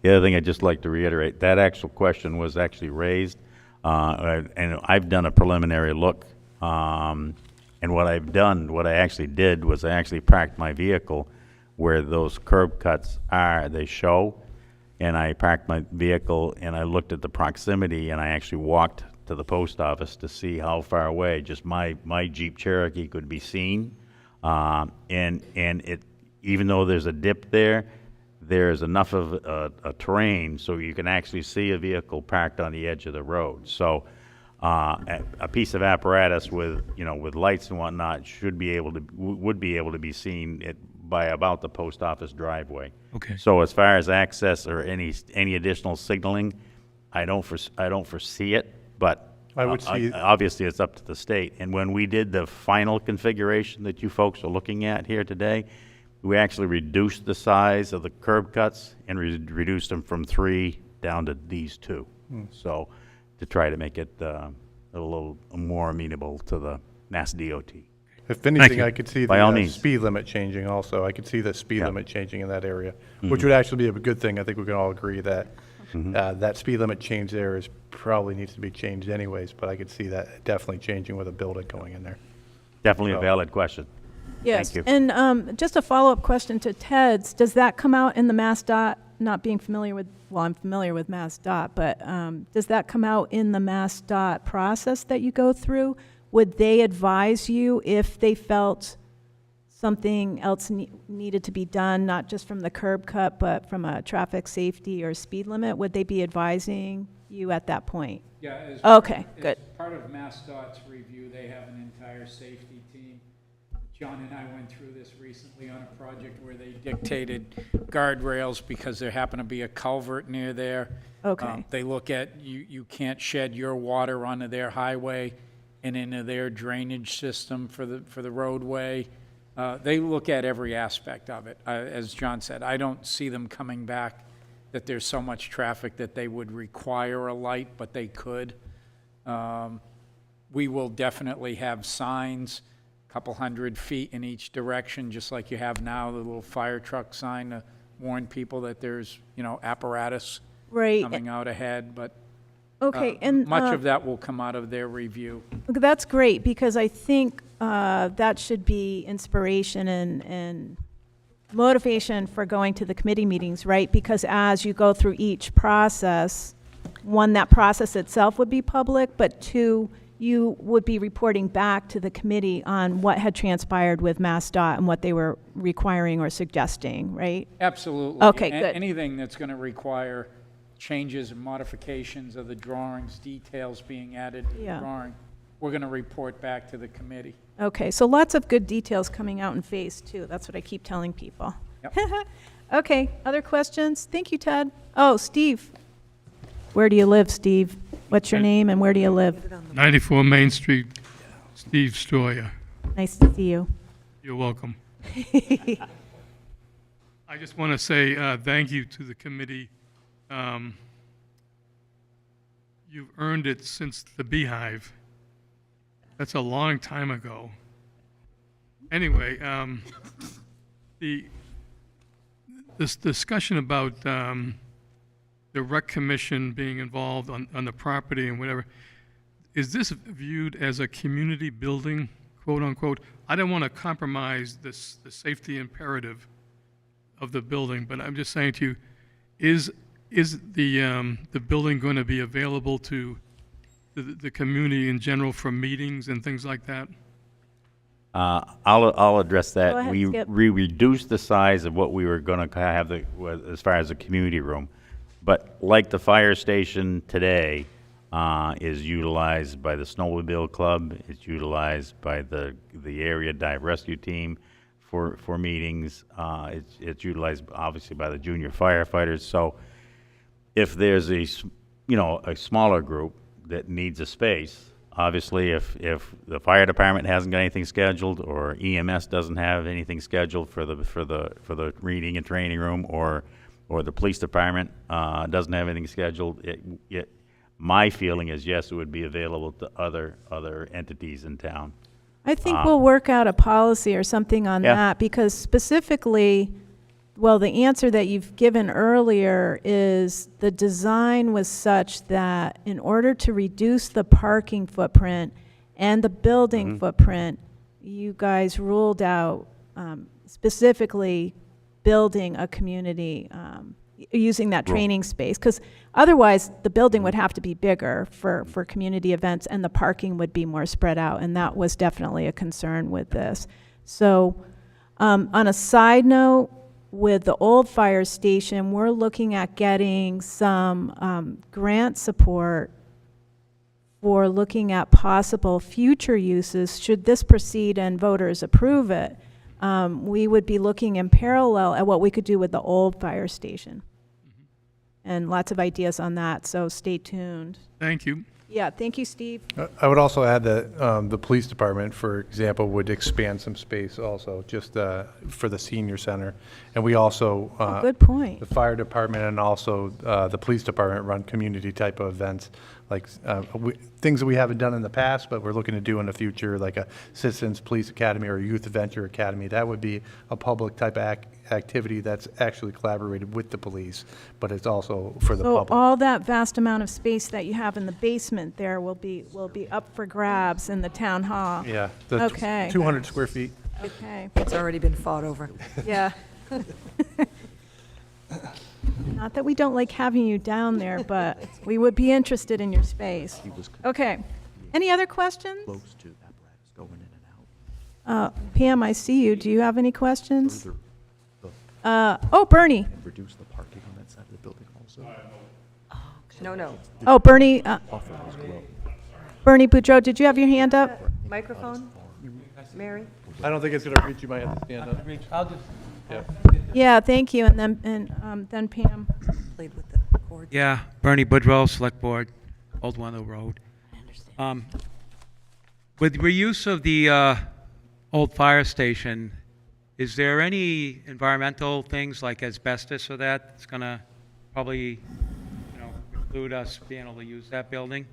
The other thing I'd just like to reiterate, that actual question was actually raised, and I've done a preliminary look. And what I actually did was I actually parked my vehicle where those curb cuts are, they show, and I parked my vehicle and I looked at the proximity and I actually walked to the post office to see how far away just my Jeep Cherokee could be seen. And it, even though there's a dip there, there's enough of a terrain so you can actually see a vehicle parked on the edge of the road. So a piece of apparatus with lights and whatnot would be able to be seen by about the post office driveway. Okay. So as far as access or any additional signaling, I don't foresee it, but I would see- obviously it's up to the state. And when we did the final configuration that you folks are looking at here today, we actually reduced the size of the curb cuts and reduced them from 3 down to these 2. So to try to make it a little more amenable to the Mass DOT. If anything, you. I could see By all the means. speed limit changing also. I could see the speed Yeah. limit changing in that area, which would actually be a good thing. I think we can all agree that that speed limit change there probably needs to be changed anyways, but I could see that definitely changing with a building going in there. Definitely a So- valid question. Yes, Thank you. and just a follow-up question to Ted's, does that come out in the MassDOT, not being familiar with, well, I'm familiar with MassDOT, but does that come out in the MassDOT process that you go through? Would they advise you if they felt something else needed to be done, not just from the curb cut, but from a traffic safety or speed limit? Would they be advising you at that point? Yeah. Okay, good. As part of MassDOT's review, they have an entire safety team. John and I went through this recently on a project where they dictated guardrails because there happened to be a culvert near there. Okay. They look at, you can't shed your water onto their highway and into their drainage system for the roadway. They look at every aspect of it. As John said, I don't see them coming back that there's so much traffic that they would require a light, but they could. We will definitely have signs, a couple 100 feet in each direction, just like you have now, the little fire truck sign to warn people that there's, apparatus Right. coming out ahead, but Okay, and much of that will come out of their review. that's great, because I think that should be inspiration and motivation for going to the committee meetings, right? Because as you go through each process, one, that process itself would be public, but 2, you would be reporting back to the committee on what had transpired with MassDOT and what they were requiring or suggesting, right? Absolutely. Okay, good. Anything that's going to require changes and modifications of the drawings, details being added to the Yeah. drawing, we're going to report back to the committee. Okay, so lots of good details coming out in phase 2. That's what I keep telling people. Yep. Okay, other questions? Thank you, Ted. Oh, Steve. Where do you live, Steve? What's your name and where do you live? 94 Main Street, Steve Stoyer. Nice to see you. You're welcome. I just want to say thank you to the committee. You've earned it since the Beehive. That's a long time ago. Anyway, this discussion about the rec commission being involved on the property and whatever, is this viewed as a community building, quote unquote? I don't want to compromise the safety imperative of the building, but I'm just saying to you, is the building going to be available to the community in general for meetings and things like that? I'll address that. Go ahead, We Skip. reduced the size of what we were going to have as far as the community room. But like the fire station today is utilized by the Snowmobile Club, it's utilized by the area dive rescue team for meetings. It's utilized obviously by the junior firefighters. So if there's a smaller group that needs a space, obviously if the fire department hasn't got anything scheduled, or EMS doesn't have anything scheduled for the reading and training room, or the police department doesn't have anything scheduled, my feeling is yes, it would be available to other entities in town. I think we'll work out a policy or something on Yeah. that, because specifically, well, the answer that you've given earlier is the design was such that in order to reduce the parking footprint and the building footprint, you guys ruled out specifically building a community, using that training space, because otherwise the building would have to be bigger for community events and the parking would be more spread out, and that was definitely a concern with this. So on a side note, with the old fire station, we're looking at getting some grant support for looking at possible future uses. Should this proceed and voters approve it, we would be looking in parallel at what we could do with the old fire station. And lots of ideas on that, so stay tuned. Thank you. Yeah, thank you, Steve. I would also add that the police department, for example, would expand some space also, just for the senior center. And we also, Oh, good point. the fire department and also the police department run community type of events, like things that we haven't done in the past, but we're looking to do in the future, like a Citizens Police Academy or a Youth Adventure Academy. That would be a public type activity that's actually collaborated with the police, but it's also for the So public. all that vast amount of space that you have in the basement there will be up for grabs in the town hall. Yeah, the Okay. 200 square feet. Okay, It's already been fought over. yeah. Not that we don't like having you down there, but we would be interested in your space. Okay. Any other questions? Pam, I see you. Do you have any questions? Oh, Bernie. Reduce the parking on that side of the building also. No. Oh, Bernie, Bernie Boudreau, did you have your hand up? Microphone? Mary? I don't think it's going to reach. You might have to stand up. I'll just. Yeah, thank you. And then Pam. Played with the cord. Yeah, Bernie Boudreau, Select Board, Old Wendell Road. With reuse of the old fire station, is there any environmental things like asbestos or that's going to probably, preclude us being able to use that building?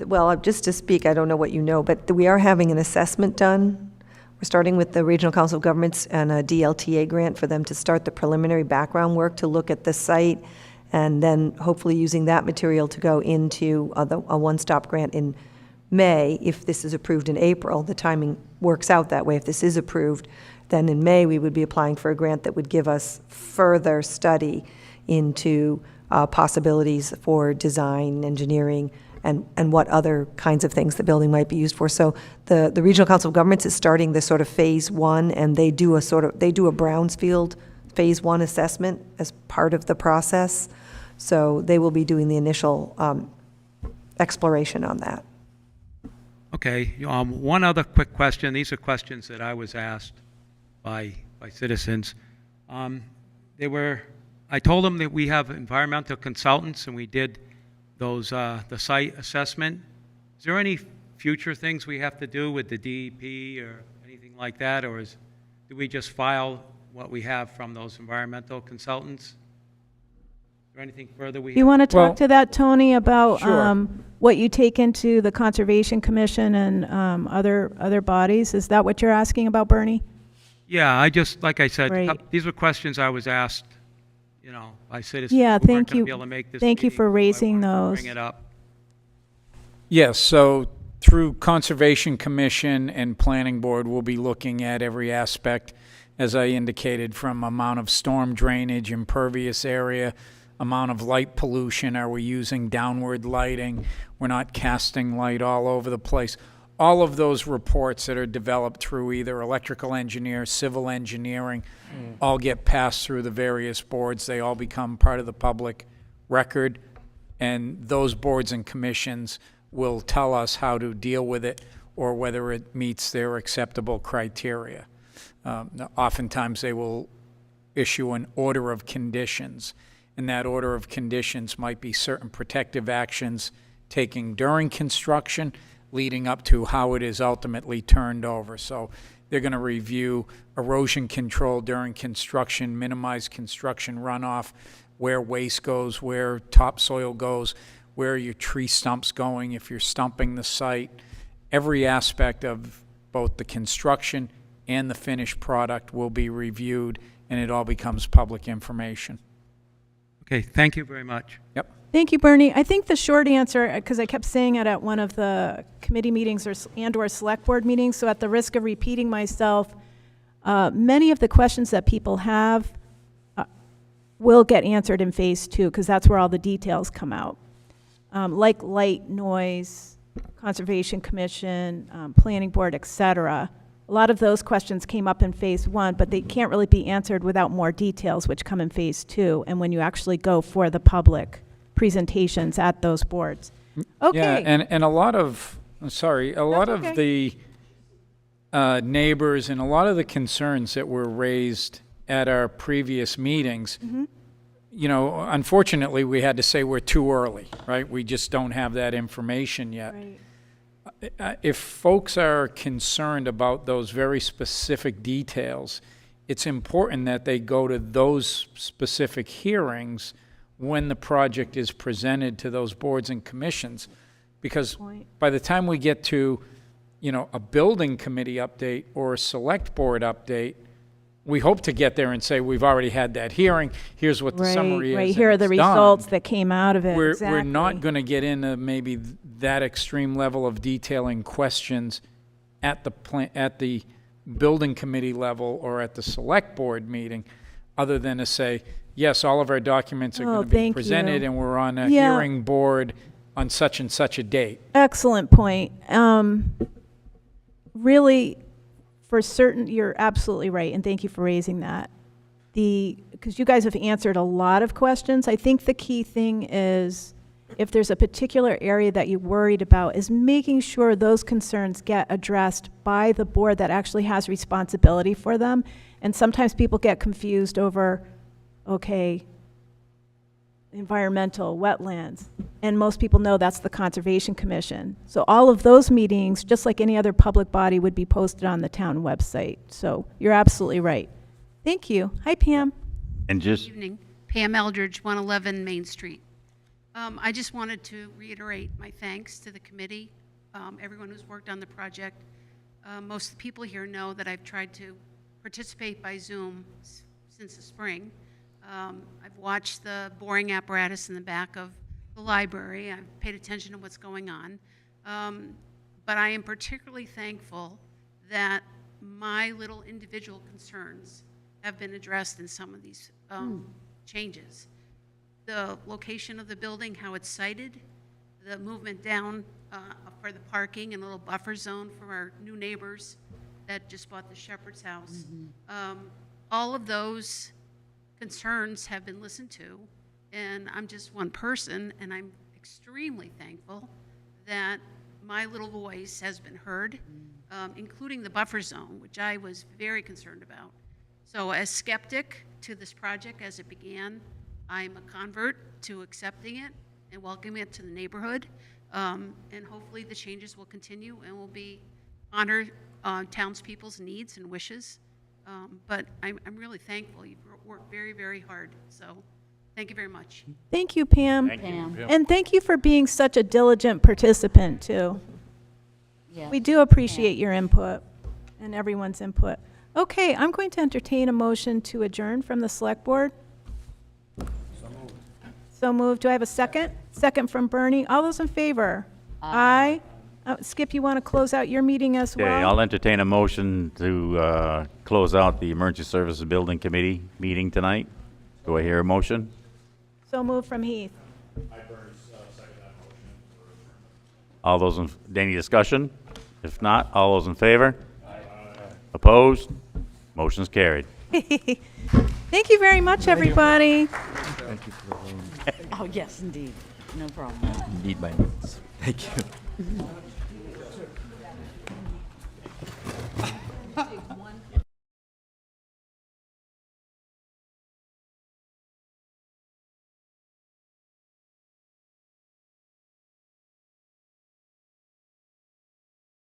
Well, just to speak, I don't know what you know, but we are having an assessment done. We're starting with the Regional Council of Governments and a DLTA grant for them to start the preliminary background work to look at the site, and then hopefully using that material to go into a one-stop grant in May. If this is approved in April, the timing works out that way. If this is approved, then in May we would be applying for a grant that would give us further study into possibilities for design, engineering, and what other kinds of things the building might be used for. So the Regional Council of Governments is starting this sort of phase one, and they do a Brownsfield phase one assessment as part of the process. So they will be doing the initial exploration on that. Okay, one other quick question. These are questions that I was asked by citizens. I told them that we have environmental consultants and we did those, the site assessment. Is there any future things we have to do with the DEP or anything something like that, or do we just file what we have from those environmental consultants? Is there anything further we You have? want to Well, talk to that, Tony, about sure. what you take into the Conservation Commission and other bodies? Is that what you're asking about, Bernie? Yeah, like I said, Right. these were questions I was asked, by citizens Yeah, who weren't thank going you. to be able to make this Thank you meeting, for so I raising wanted to those. Bring it up. Yes, so through Conservation Commission and Planning Board, we'll be looking at every aspect, as I indicated, from amount of storm drainage, impervious area, amount of light pollution, are we using downward lighting, we're not casting light all over the place. All of those reports that are developed through either electrical engineer, civil engineering, all get passed through the various boards. They all become part of the public record, and those boards and commissions will tell us how to deal with it or whether it meets their acceptable criteria. Now, oftentimes, they will issue an order of conditions, and that order of conditions might be certain protective actions taken during construction, leading up to how it is ultimately turned over. So they're going to review erosion control during construction, minimize construction runoff, where waste goes, where topsoil goes, where are your tree stumps going, if you're stumping the site. Every aspect of both the construction and the finished product will be reviewed, and it all becomes public information. Okay, thank you very much. Yep. Thank you, Bernie. I think the short answer, because I kept saying it at one of the committee meetings or select board meetings, so at the risk of repeating myself, many of the questions that people have will get answered in phase 2, because that's where all the details come out. Like light, noise, Conservation Commission, Planning Board, et cetera. A lot of those questions came up in phase 1, but they can't really be answered without more details, which come in phase 2, and when you actually go for the public presentations at those boards. Okay. Yeah, and a lot of, a lot of okay. the neighbors and a lot of the concerns that were raised at our previous meetings, unfortunately, we had to say we're too early, right? We just don't have that information yet. Right. If folks are concerned about those very specific details, it's important that they go to those specific hearings when the project is presented to those boards and commissions. Because by the time we get to, a building committee update or a select board update, we hope to get there and say, we've already had that hearing, here's what the summary is. Right, and here are the it's done. results that came out of it. We're Exactly. not going to get into maybe that extreme level of detailing questions at the building committee level or at the select board meeting, other than to say, yes, all of our documents are going to be thank presented, you. and we're on a Yeah. hearing board on such and such a date. Excellent point. Really, for certain, you're absolutely right, and thank you for raising that. Because you guys have answered a lot of questions. I think the key thing is, if there's a particular area that you're worried about, is making sure those concerns get addressed by the board that actually has responsibility for them. And sometimes people get confused over, okay, environmental, wetlands, and most people know that's the Conservation Commission. So all of those meetings, just like any other public body, would be posted on the town website. So you're absolutely right. Thank you. Hi, Pam. And just, Evening. Pam Eldridge, 111 Main Street. I just wanted to reiterate my thanks to the committee, everyone who's worked on the project. Most of the people here know that I've tried to participate by Zoom since the spring. I've watched the boring apparatus in the back of the library. I've paid attention to what's going on. But I am particularly thankful that my little individual concerns have been addressed in some of these changes. The location of the building, how it's sited, the movement down for the parking and a little buffer zone for our new neighbors that just bought the Shepherd's house. All of those concerns have been listened to, and I'm just one person, and I'm extremely thankful that my little voice has been heard, including the buffer zone, which I was very concerned about. So as skeptic to this project as it began, I'm a convert to accepting it and welcoming it to the neighborhood, and hopefully the changes will continue and will be honor townspeople's needs and wishes. But I'm really thankful. You've worked very, very hard. So thank you very much. Thank you, Pam. Thank you. And thank you for being such a diligent participant, too. We do appreciate your input and everyone's input. Okay, I'm going to entertain a motion to adjourn from the Select Board. So moved. Do I have a second? Second from Bernie. All those in favor? Aye. Skip, you want to close out your meeting as Okay, well? I'll entertain a motion to close out the Emergency Services Building Committee meeting tonight. Do I hear a motion? So moved from Heath. All those in, any discussion? If not, all those in favor? Opposed? Motion's carried. Thank you very much, everybody. Thank you for the loan. Oh, yes, indeed. No problem. Need my notes. Thank you.